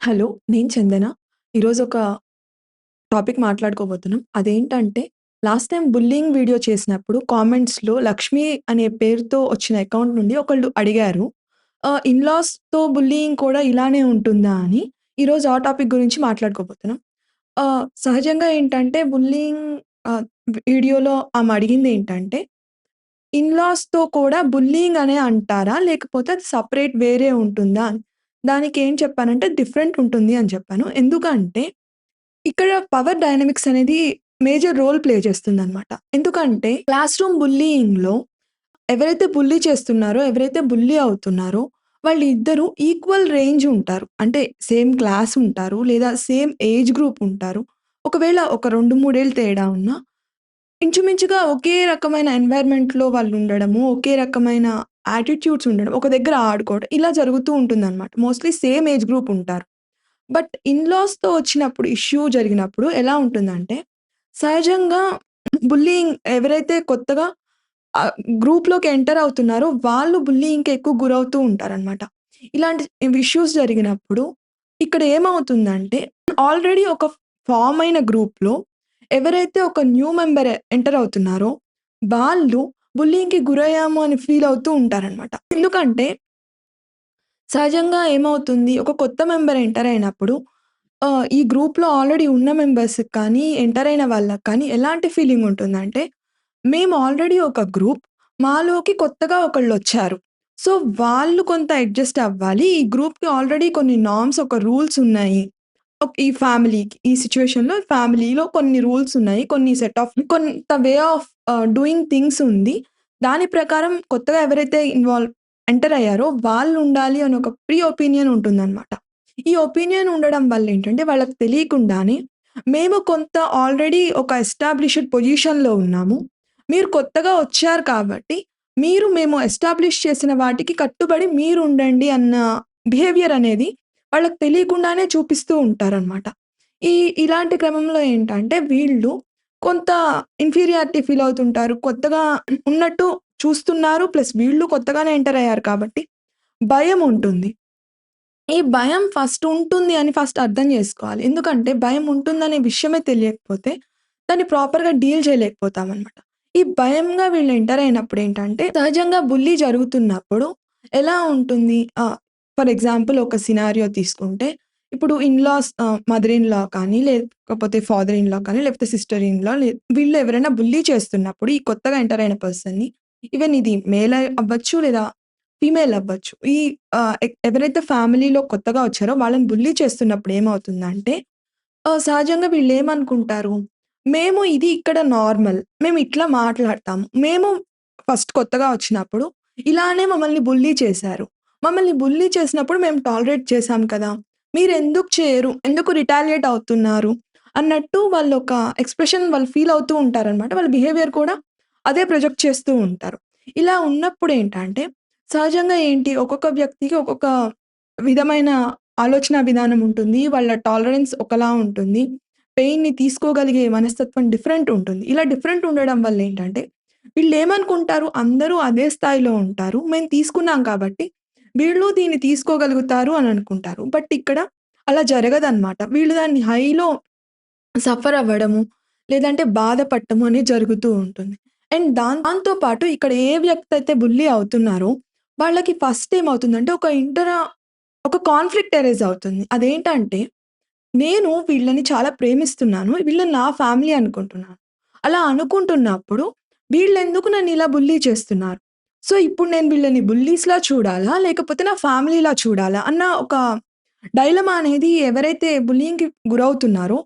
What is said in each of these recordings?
Hello. నేను చందన. ఈరోజు ఒక టాపిక్ మాట్లాడుకోబోతున్నాం. అదేంటంటే లాస్ట్ టైమ్ బుల్లీయింగ్ వీడియో చేసినప్పుడు కామెంట్స్‌లో లక్ష్మి అనే పేరుతో వచ్చిన అకౌంట్ నుండి ఒకళ్ళు అడిగారు. ఇన్‌లాస్‌తో బుల్లీయింగ్ కూడా ఇలానే ఉంటుందా అని. ఈరోజు ఆ టాపిక్ గురించి మాట్లాడుకోబోతున్నాం. సహజంగా ఏంటంటే బుల్లీయింగ్ వీడియోలో ఆమె అడిగిందేంటంటే ఇన్‌లాస్‌తో కూడా బుల్లీయింగ్ అనే అంటారా? లేకపోతే అది సెపరేట్ వేరే ఉంటుందా అని. దానికేం చెప్పానంటే డిఫరెంట్ ఉంటుంది అని చెప్పాను. ఎందుకంటే ఇక్కడ పవర్ డైనమిక్స్ అనేది మేజర్ రోల్ ప్లే చేస్తుందనమాట. ఎందుకంటే క్లాస్ రూమ్ బుల్లీయింగ్‌లో ఎవరైతే బుల్లీ చేస్తున్నారో, ఎవరైతే బుల్లీ అవుతున్నారో వాళ్ళిద్దరూ ఈక్వల్ రేంజ్ ఉంటారు. అంటే సేమ్ క్లాస్ ఉంటారు. లేదా సేమ్ ఏజ్ గ్రూప్ ఉంటారు. ఒకవేళ ఒక 2, 3 ఏళ్ళు తేడా ఉన్నా ఇంచుమించుగా ఒకే రకమైన ఎన్వైర్న్‌మెంట్‌లో వాళ్ళుండడము, ఒకే రకమైన యాటిట్యూడ్స్ ఉండడం, ఒక దగ్గర ఆడుకోవడం ఇలా జరుగుతూ ఉంటుందనమాట. మోస్ట్‌లీ సేమ్ ఏజ్ గ్రూప్ ఉంటారు. బట్ ఇన్‌లాస్‌తో వచ్చినప్పుడు ఇష్యూ జరిగినప్పుడు ఎలా ఉంటుందంటే, సహజంగా బుల్లీయింగ్ ఎవరైతే కొత్తగా ఆహ్, గ్రూప్‌లోకి ఎంటర్ అవుతున్నారో వాళ్ళు బుల్లీయింగ్‌కి ఎక్కువ గురవుతూ ఉంటారనమాట. ఇలాంటి ఇష్యూస్ జరిగినప్పుడు ఇక్కడ ఏమవుతుందంటే ఆల్రెడీ ఒక ఫార్మ్ అయిన గ్రూప్‌లో ఎవరైతే ఒక న్యూ మెంబర్ ఎంటర్ అవుతున్నారో వాళ్ళు బుల్లీయింగ్‌కి గురయ్యాము అని ఫీల్ అవుతూ ఉంటారనమాట. ఎందుకంటే సహజంగా ఏమవుతుంది ఒక కొత్త మెంబర్ ఎంటర్ అయినప్పుడు ఈ గ్రూప్‌లో ఆల్రెడీ ఉన్న మెంబర్స్‌కి కానీ, ఎంటర్ అయిన వాళ్ళకి కానీ ఎలాంటి ఫీలింగ్ ఉంటుందంటే, మేము ఆల్రెడీ ఒక గ్రూప్. మాలోకి కొత్తగా ఒకళ్ళొచ్చారు. సో, వాళ్ళు కొంత అడ్జస్ట్ అవ్వాలి. ఈ గ్రూప్‌కి ఆల్రెడీ కొన్ని నార్మ్స్, ఒక రూల్స్ ఉన్నాయి. ఈ ఫ్యామిలీకి ఈ సిట్యుయేషన్‌లో ఫ్యామిలీలో కొన్ని రూల్స్ ఉన్నాయి. కొన్ని సెట్ ఆఫ్ కొంత వే ఆఫ్ డూయింగ్ థింగ్స్ ఉంది. దాని ప్రకారం కొత్తగా ఎవరైతే ఎంటర్ అయ్యారో వాళ్ళు ఉండాలి అని ఒక ప్రీ ఒపీనియన్ ఉంటుందన్నమాట. ఈ ఒపీనియన్ ఉండడం వల్ల ఏంటంటే వాళ్ళకి తెలియకుండానే మేము కొంత ఆల్రెడీ ఒక ఎస్టాబ్లిష్డ్ పొజిషన్‌లో ఉన్నాము. మీరు కొత్తగా వచ్చారు కాబట్టి మేము ఎస్టాబ్లిష్ చేసిన వాటికి కట్టుబడి మీరుండండి అన్న బిహేవియర్ అనేది వాళ్ళకి తెలియకుండానే చూపిస్తూ ఉంటారనమాట. ఇలాంటి క్రమంలో ఏంటంటే వీళ్ళు కొంత ఇన్ఫీరియారిటీ ఫీల్ అవుతుంటారు. కొత్తగా ఉన్నట్టు చూస్తున్నారు. ప్లస్ వీళ్ళు కొత్తగానే ఎంటర్ అయ్యారు కాబట్టి భయం ఉంటుంది. ఈ భయం ఫస్ట్ ఉంటుంది అని ఫస్ట్ అర్థం జేసుకోవాలి. ఎందుకంటే భయం ఉంటుందనే విషయమే తెలియకపోతే దాన్ని ప్రాపర్‌గా డీల్ చేయలేకపోతామనమాట. ఈ భయంగా వీళ్ళు ఎంటర్ అయినప్పుడేంటంటే సహజంగా బుల్లీ జరుగుతున్నప్పుడు ఎలా ఉంటుంది ఫర్ ఎగ్జాంపుల్ ఒక సినారియో తీసుకుంటే ఇప్పుడు మదర్ ఇన్ లా కానీ, లేకపోతే ఫాదర్ ఇన్ లా కానీ, లేకపోతే సిస్టర్ ఇన్ లా వీళ్ళు ఎవరైనా బుల్లీ చేస్తున్నప్పుడు ఈ కొత్తగా ఎంటర్ అయిన పర్సన్‌ని ఈవెన్ ఇది మేల్ అవ్వచ్చు లేదా ఫీమేల్ అవ్వచ్చు. ఈ ఎవరైతే ఫ్యామిలీలో కొత్తగా వచ్చారో వాళ్ళని బుల్లీ చేస్తున్నప్పుడు ఏమవుతుందంటే సహజంగా వీళ్ళేమనుకుంటారు, మేము ఇది ఇక్కడ నార్మల్. మేము ఇట్లా మాట్లాడతాము. మేము ఫస్ట్ కొత్తగా వచ్చినప్పుడు ఇలానే మమ్మల్ని బుల్లీ చేశారు. మమ్మల్ని బుల్లీ చేసినప్పుడు మేము టాలరేట్ చేశాం కదా! మీరెందుకు చేయరు? ఎందుకు రిటాలియేట్ అవుతున్నారు? అన్నట్టు వాళ్ళొక ఎక్స్‌ప్రెషన్ వాళ్ళు ఫీల్ అవుతూ ఉంటారనమాట. వాళ్ళ బిహేవియర్ కూడా అదే ప్రొజెక్ట్ చేస్తూ ఉంటారు. ఇలా ఉన్నప్పుడేంటంటే సహజంగా ఏంటి ఒక్కొక్క వ్యక్తికి ఒక్కొక్క విధమైన ఆలోచన విధానం ఉంటుంది. వాళ్ళ టాలరెన్స్ ఒకలా ఉంటుంది. పెయిన్‌ని తీసుకోగలిగే మనస్తత్వం డిఫరెంట్ ఉంటుంది. ఇలా డిఫరెంట్ ఉండడం వల్లేంటంటే, వీళ్ళేమనుకుంటారు అందరూ అదే స్థాయిలో ఉంటారు. మేము తీసుకున్నాం కాబట్టి, వీళ్ళు దీన్ని తీసుకోగలుగుతారు అని అనుకుంటారు. బట్ ఇక్కడ అలా జరగదనమాట. వీళ్ళు దాన్ని హైలో సఫర్ అవ్వడము, లేదంటే బాధపడటము అనేది జరుగుతూ ఉంటుంది. అండ్ దాంతో పాటు ఇక్కడ ఏ వ్యక్తి అయితే బుల్లీ అవుతున్నారో, వాళ్ళకి ఫస్ట్ ఏమవుతుందంటే ఒక కాన్‌ఫ్లిక్ట్ అరైజ్ అవుతుంది. అదేంటంటే, నేను వీళ్ళని చాలా ప్రేమిస్తున్నాను. వీళ్ళని నా ఫ్యామిలీ అనుకుంటున్నాను. అలా అనుకుంటున్నప్పుడు, వీళ్ళెందుకు నన్నిలా బుల్లీ చేస్తున్నారు? సో, ఇప్పుడు నేను వీళ్ళని బుల్లీస్‌లా చూడాలా? లేకపోతే నా ఫ్యామిలీలా చూడాలా? అన్న ఒక డైలమా అనేది ఎవరైతే బుల్లీయింగ్‌కి గురవుతున్నారో,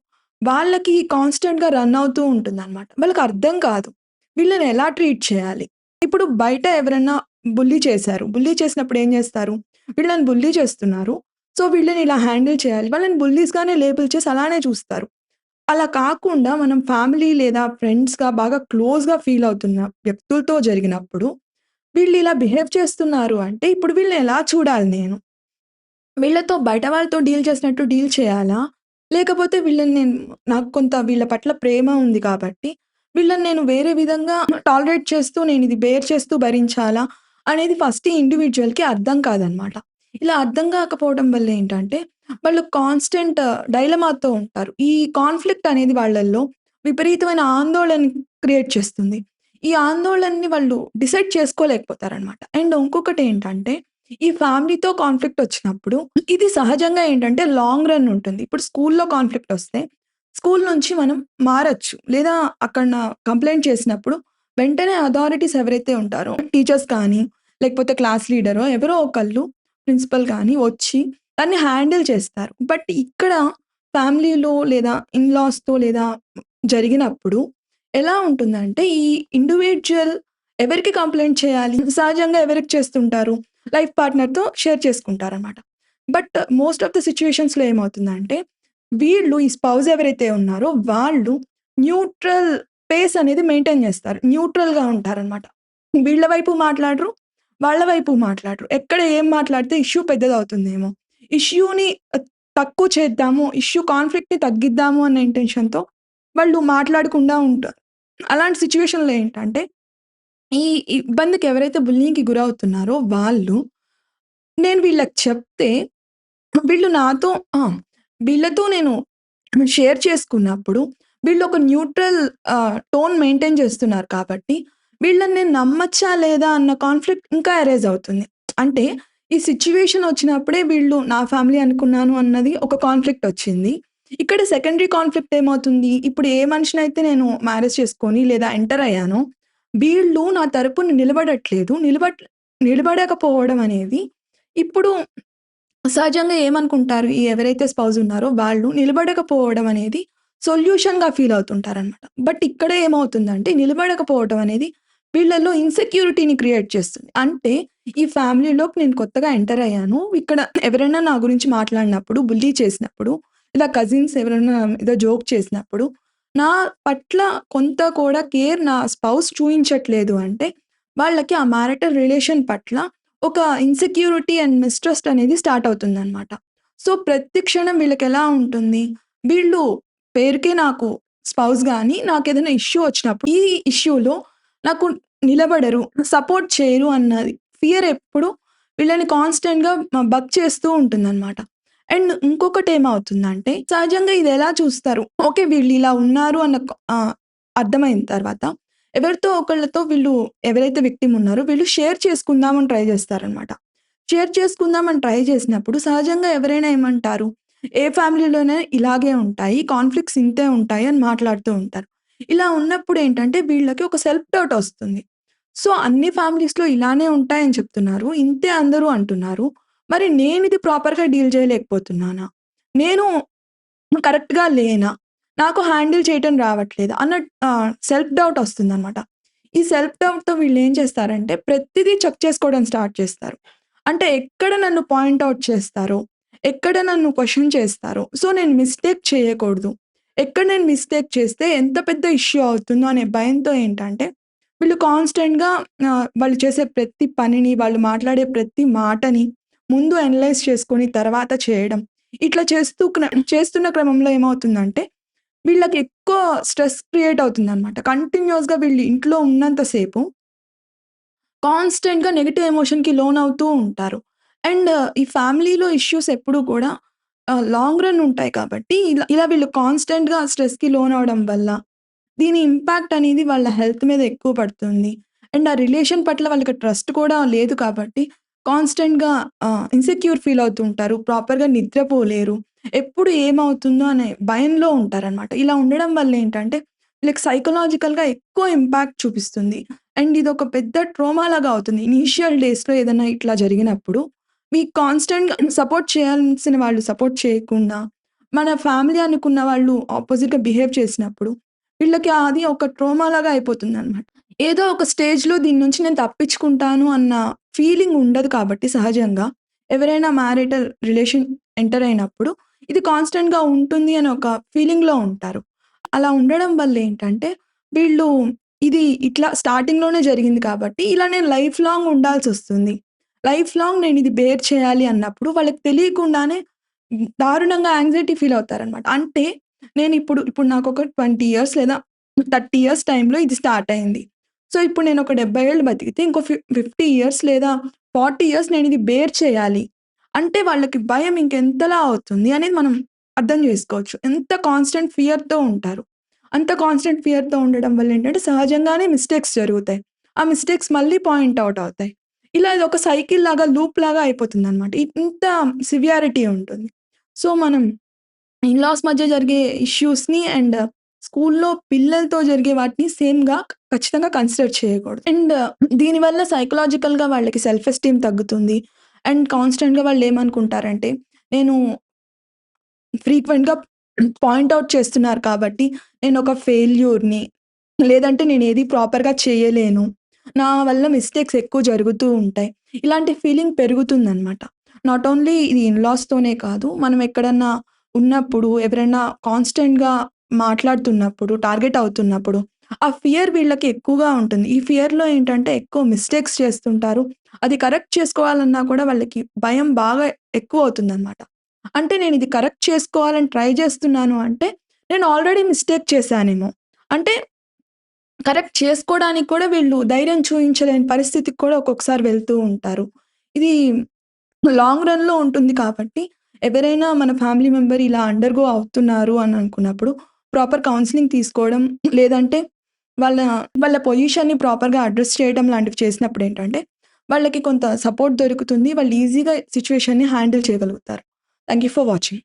వాళ్ళకి కాన్స్టెంట్‌గా రన్ అవుతూ ఉంటుందనమాట. వాళ్ళకర్థం కాదు. వీళ్ళని ఎలా ట్రీట్ చేయాలి? ఇప్పుడు బయట ఎవరన్నా బుల్లీ చేశారు. బుల్లీ చేసినప్పుడు ఏం జేస్తారు? వీళ్ళని బుల్లీ చేస్తున్నారు. సో, వీళ్ళని ఇలా హ్యాండిల్ చేయాలి. వాళ్ళని బుల్లీస్‌గానే లేబుల్ చేసి అలానే చూస్తారు. అలా కాకుండా మనం ఫ్యామిలీ లేదా ఫ్రెండ్స్‌గా బాగా క్లోజ్‌గా ఫీల్ అవుతున్న వ్యక్తులతో జరిగినప్పుడు, వీళ్ళు ఇలా బిహేవ్ చేస్తున్నారు అంటే, ఇప్పుడు వీళ్ళని ఎలా చూడాలి నేను? వీళ్ళతో బయట వాళ్ళతో డీల్ చేసినట్టు డీల్ చేయాలా? లేకపోతే నాకు కొంత వీళ్ళ పట్ల ప్రేమ ఉంది కాబట్టి, వీళ్ళని నేను వేరే విధంగా టాలరేట్ చేస్తూ నేనిది బేర్ చేస్తూ భరించాలా? అనేది ఫస్ట్ ఈ ఇండివిడ్యుయల్‌కి అర్థం కాదనమాట. ఇలా అర్థం కాకపోవడం వల్ల ఏంటంటే, వాళ్ళు కాన్స్టెంట్ డైలమాతో ఉంటారు. ఈ కాన్‌ఫ్లిక్ట్ అనేది వాళ్ళల్లో విపరీతమైన ఆందోళన క్రియేట్ చేస్తుంది. ఈ ఆందోళనని వాళ్ళు డిసైడ్ చేసుకోలేకపోతారనమాట. అండ్ ఇంకొకటేంటంటే, ఈ ఫ్యామిలీతో కాన్‌ఫ్లిక్ట్ వచ్చినప్పుడు ఇది సహజంగా ఏంటంటే లాంగ్ రన్ ఉంటుంది. ఇప్పుడు స్కూల్‌లో కాన్‌ఫ్లిక్ట్ వస్తే, స్కూల్ నుంచి మనం మారొచ్చు. లేదా అక్కడ కంప్లెయింట్ చేసినప్పుడు వెంటనే అథారిటీస్ ఎవరైతే ఉంటారో టీచర్స్ కానీ, లేకపోతే క్లాస్ లీడరో ఎవరో ఒకళ్ళు ప్రిన్సిపల్ గాని వచ్చి దాన్ని హ్యాండిల్ చేస్తారు. బట్ ఇక్కడ ఫ్యామిలీలో లేదా ఇన్‌లాస్‌తో లేదా జరిగినప్పుడు ఎలా ఉంటుందంటే, ఈ ఇండివిడ్యువల్ ఎవరికి కంప్లెయింట్ చేయాలి? సహజంగా ఎవరికి చేస్తుంటారు? లైఫ్ పార్ట్నర్‌తో షేర్ చేసుకుంటారనమాట. బట్ మోస్ట్ ఆఫ్ ద సిట్యుయేషన్స్‌లో ఏమవుతుందంటే, వీళ్ళు ఈ స్పౌస్ ఎవరైతే ఉన్నారో వాళ్ళు న్యూట్రల్ పేస్ అనేది మెయింటైన్ చేస్తారు. న్యూట్రల్‌గా ఉంటారనమాట. వీళ్ళ వైపు మాట్లాడరు, వాళ్ళ వైపు మాట్లాడరు. ఎక్కడ ఏం మాట్లాడితే ఇష్యూ పెద్దదవుతుందేమో, ఇష్యూని తక్కువ చేద్దాము, ఇష్యూ కాన్‌ఫ్లిక్ట్‌ని తగ్గిద్దాము అన్న ఇంటెన్షన్‌తో వాళ్ళు మాట్లాడకుండా ఉంటారు. అలాంటి సిట్యుయేషన్‌లో ఏంటంటే, ఈ ఇబ్బందికి ఎవరైతే బుల్లీయింగ్‌కి గురవుతున్నారో వాళ్ళు, నేను వీళ్ళకి చెప్తే వీళ్ళు నాతో ఆ! వీళ్ళతో నేను షేర్ చేసుకున్నప్పుడు వీళ్ళు ఒక న్యూట్రల్ టోన్ మెయింటైన్ చేస్తున్నారు కాబట్టి, వీళ్ళని నేను నమ్మచ్చా లేదా అన్న కాన్‌ఫ్లిక్ట్ ఇంకా అరైజ్ అవుతుంది. అంటే ఈ సిట్యుయేషన్ వచ్చినప్పుడే వీళ్ళు నా ఫ్యామిలీ అనుకున్నాను అన్నది ఒక కాన్‌ఫ్లిక్ట్ వచ్చింది. ఇక్కడ సెకండరీ కాన్‌ఫ్లిక్ట్ ఏమవుతుంది? ఇప్పుడు ఏ మనిషినైతే నేను మ్యారేజ్ చేసుకొని లేదా ఎంటర్ అయ్యానో, వీళ్ళు నా తరపున నిలబడట్లేదు. నిలబడకపోవడం అనేది ఇప్పుడు సహజంగా ఏమనుకుంటారు? ఈ ఎవరైతే స్పౌస్ ఉన్నారో వాళ్ళు నిలబడకపోవడం అనేది సొల్యూషన్‌గా ఫీల్ అవుతుంటారనమాట. బట్ ఇక్కడ ఏమవుతుందంటే నిలబడకపోవడం అనేది వీళ్ళలో ఇన్‌సెక్యూరిటీని క్రియేట్ చేస్తుంది. అంటే ఈ ఫ్యామిలీలోకి నేను కొత్తగా ఎంటర్ అయ్యాను. ఇక్కడ ఎవరైనా నా గురించి మాట్లాడినప్పుడు, బుల్లీ చేసినప్పుడు, ఇలా కజిన్స్ ఎవరైనా ఏదో జోక్ చేసినప్పుడు, నా పట్ల కొంత కూడా కేర్ నా స్పౌస్ చూయించట్లేదు అంటే, వాళ్ళకి ఆ మ్యారిటల్ రిలేషన్ పట్ల ఒక ఇన్‌సెక్యూరిటీ అండ్ మిస్‌ట్రస్ట్ అనేది స్టార్ట్ అవుతుందనమాట. సో, ప్రతి క్షణం వీళ్ళకెలా ఉంటుంది? వీళ్ళు పేరుకే నాకు స్పౌస్ గాని, నాకేదైనా ఇష్యూ వచ్చినప్పుడు, ఈ ఇష్యూలో నాకు నిలబడరు, సపోర్ట్ చేయరు అన్నది ఫియర్ ఎప్పుడు వీళ్ళని కాన్స్టెంట్‌గా బగ్ చేస్తూ ఉంటుందనమాట. అండ్ ఇంకొకటేమవుతుందంటే, సహజంగా ఇదెలా చూస్తారు? ఓకే. వీళ్ళిలా ఉన్నారు అన్న అర్థమైన తర్వాత ఎవరితో ఒకళ్ళతో వీళ్ళు ఎవరైతే విక్టిమ్ ఉన్నారో వీళ్ళు షేర్ చేసుకుందామని ట్రై చేస్తారనమాట. షేర్ చేసుకుందామని ట్రై చేసినప్పుడు సహజంగా ఎవరైనా ఏమంటారు? ఏ ఫ్యామిలీలోనైనా ఇలాగే ఉంటాయి. కాన్‌ఫ్లిక్ట్స్ ఇంతే ఉంటాయి అని మాట్లాడుతూ ఉంటారు. ఇలా ఉన్నప్పుడు ఏంటంటే వీళ్ళకి ఒక సెల్ఫ్ డౌట్ ఒస్తుంది. సో, అన్ని ఫ్యామిలీస్‌లో ఇలానే ఉంటాయని చెప్తున్నారు. ఇంతే అందరూ అంటున్నారు. మరి నేనిది ప్రాపర్‌గా డీల్ చేయలేకపోతున్నానా? నేను కరెక్ట్‌గా లేనా? నాకు హ్యాండిల్ చేయటం రావట్లేదా? అన్న సెల్ఫ్ డౌట్ ఒస్తుందనమాట. ఈ సెల్ఫ్ డౌట్‌తో వీళ్ళేం చేస్తారంటే ప్రతిదీ చెక్ చేసుకోవడం స్టార్ట్ చేస్తారు. అంటే ఎక్కడ నన్ను పాయింట్ ఔట్ చేస్తారో, ఎక్కడ నన్ను క్వెషన్ చేస్తారో, సో నేను మిస్టేక్ చేయకూడదు. ఎక్కడ నేను మిస్టేక్ చేస్తే ఎంత పెద్ద ఇష్యూ అవుతుందో అనే భయంతో ఏంటంటే, వీళ్ళు కాన్స్టెంట్‌గా వాళ్ళు చేసే ప్రతి పనిని, వాళ్ళు మాట్లాడే ప్రతి మాటని ముందు అనలైజ్ చేసుకొని తర్వాత చేయడం. ఇట్లా చేస్తున్న క్రమంలో ఏమవుతుందంటే, వీళ్ళకి ఎక్కువ స్ట్రెస్ క్రియేట్ అవుతుందనమాట. కంటిన్యూయస్‌గా వీళ్ళు ఇంట్లో ఉన్నంత సేపు కాన్స్టెంట్‌గా నెగెటివ్ ఎమోషన్‌కి లోనవుతూ ఉంటారు. అండ్ ఈ ఫ్యామిలీలో ఇష్యూస్ ఎప్పుడూ కూడా లాంగ్ రన్ ఉంటాయి కాబట్టి, ఇలా ఇలా వీళ్ళు కాన్స్టెంట్‌గా స్ట్రెస్‌కి లోనవ్వడం వల్ల, దీని ఇంపాక్ట్ అనేది వాళ్ళ హెల్త్ మీద ఎక్కువ పడుతుంది. అండ్ ఆ రిలేషన్ పట్ల వాళ్ళకి ట్రస్ట్ కూడా లేదు కాబట్టి, కాన్స్టెంట్‌గా ఇన్‌సెక్యూర్ ఫీల్ అవుతూ ఉంటారు. ప్రాపర్‌గా నిద్రపోలేరు. ఎప్పుడు ఏమవుతుందో అనే భయంలో ఉంటారనమాట. ఇలా ఉండడం వల్ల ఏంటంటే, వీళ్ళకి సైకలాజికల్‌గా ఎక్కువ ఇంపాక్ట్ చూపిస్తుంది. అండ్ ఇదొక పెద్ద ట్రోమా లాగా అవుతుంది. ఇనీషియల్ డేస్‌లో ఏదైనా ఇట్లా జరిగినప్పుడు, మీకు కాన్స్టెంట్‌గా సపోర్ట్ చేయాల్సిన వాళ్ళు సపోర్ట్ చేయకుండా, మన ఫ్యామిలీ అనుకున్న వాళ్ళు ఆపోజిట్‌గా బిహేవ్ చేసినప్పుడు, వీళ్ళకి అది ఒక ట్రోమా లాగా అయిపోతుందనమాట. ఏదో ఒక స్టేజ్‌లో దీని నుంచి నేను తప్పించుకుంటాను అన్న ఫీలింగ్ ఉండదు కాబట్టి సహజంగా, ఎవరైనా మ్యారిటల్ రిలేషన్ ఎంటర్ అయినప్పుడు, ఇది కాన్స్టెంట్‌గా ఉంటుంది అని ఒక ఫీలింగ్‌లో ఉంటారు. అలా ఉండడం వల్ల ఏంటంటే, వీళ్ళు ఇది ఇట్లా స్టార్టింగ్‌లోనే జరిగింది కాబట్టి, ఇలా నేను లైఫ్ లాంగ్ ఉండాల్సొస్తుంది. లైఫ్ లాంగ్ నేనిది బేర్ చేయాలి అన్నప్పుడు వాళ్ళకి తెలియకుండానే దారుణంగా యాంగ్జైటీ ఫీల్ అవుతారనమాట. అంటే ఇప్పుడు నాకొక 20 ఇయర్స్ లేదా 30 ఇయర్స్ టైమ్‌లో ఇది స్టార్ట్ అయింది. సో, ఇప్పుడు నేనొక 70 ఏళ్ళు బతికితే ఇంకో 50 ఇయర్స్ లేదా 40 ఇయర్స్ నేనిది బేర్ చేయాలి అంటే వాళ్ళకి భయం ఇంకెంతలా అవుతుంది అనేది మనం అర్థం జేసుకోవచ్చు. ఎంత కాన్స్టెంట్ ఫియర్‌తో ఉంటారు. అంత కాన్స్టెంట్ ఫియర్‌తో ఉండడం వల్ల ఏంటంటే సహజంగానే మిస్టేక్స్ జరుగుతాయి. ఆ మిస్టేక్స్ మళ్ళీ పాయింట్ ఔట్ అవుతాయి. ఇలా ఇదొక సైకిల్ లాగా, లూప్ లాగా అయిపోతుందనమాట. ఇంత సివియారిటీ ఉంటుంది. సో, మనం ఇన్‌లాస్ మధ్య జరిగే ఇష్యూస్‌ని అండ్ స్కూల్లో పిల్లలతో జరిగే వాటిని సేమ్‌గా ఖచ్చితంగా కన్సిడర్ చేయకూడదు. అండ్ దీనివల్ల సైకలాజికల్‌గా వాళ్ళకి సెల్ఫ్ ఎస్టీమ్ తగ్గుతుంది. అండ్ కాన్స్టెంట్‌గా వాళ్ళేమనుకుంటారంటే, నేను ఫ్రీక్వెంట్‌గా పాయింట్ ఔట్ చేస్తున్నారు కాబట్టి నేనొక ఫెయిల్యూర్‌ని, లేదంటే నేనేది ప్రాపర్‌గా చేయలేను. నా వల్ల మిస్టేక్స్ ఎక్కువ జరుగుతూ ఉంటాయి. ఇలాంటి ఫీలింగ్ పెరుగుతుందనమాట. నాట్ ఓన్లీ ఇది ఇన్‌లాస్‌తోనే కాదు. మనం ఎక్కడన్నా ఉన్నప్పుడు ఎవరైనా కాన్స్టెంట్‌గా మాట్లాడుతున్నప్పుడు, టార్గెట్ అవుతున్నప్పుడు ఆ ఫియర్ వీళ్ళకి ఎక్కువగా ఉంటుంది. ఈ ఫియర్‌లో ఏంటంటే ఎక్కువ మిస్టేక్స్ చేస్తుంటారు. అది కరెక్ట్ చేసుకోవాలన్నా కూడా వాళ్ళకి భయం బాగా ఎక్కువవుతుందనమాట. అంటే నేనిది కరెక్ట్ చేసుకోవాలని ట్రై జేస్తున్నాను అంటే, నేను ఆల్రెడీ మిస్టేక్ చేశానేమో. అంటే కరెక్ట్ చేసుకోడానికి కూడా వీళ్ళు ధైర్యం చూయించలేని పరిస్థితికి కూడా ఒక్కొక్కసారి వెళ్తూ ఉంటారు. ఇది లాంగ్ రన్‌లో ఉంటుంది కాబట్టి, ఎవరైనా మన ఫ్యామిలీ మెంబర్ ఇలా అండర్‌గో అవుతున్నారు అని అనుకున్నప్పుడు, ప్రాపర్ కౌన్సెలింగ్ తీసుకోవడం, లేదంటే వాళ్ళ వాళ్ళ పొజిషన్‌ని ప్రాపర్‌గా అడ్రెస్ చేయడం లాంటివి చేసినప్పుడేంటంటే, వాళ్ళకి కొంత సపోర్ట్ దొరుకుతుంది. వాళ్ళు ఈజీగా సిట్యుయేషన్‌ని హ్యాండిల్ చేయగలుగుతారు. Thank you for watching.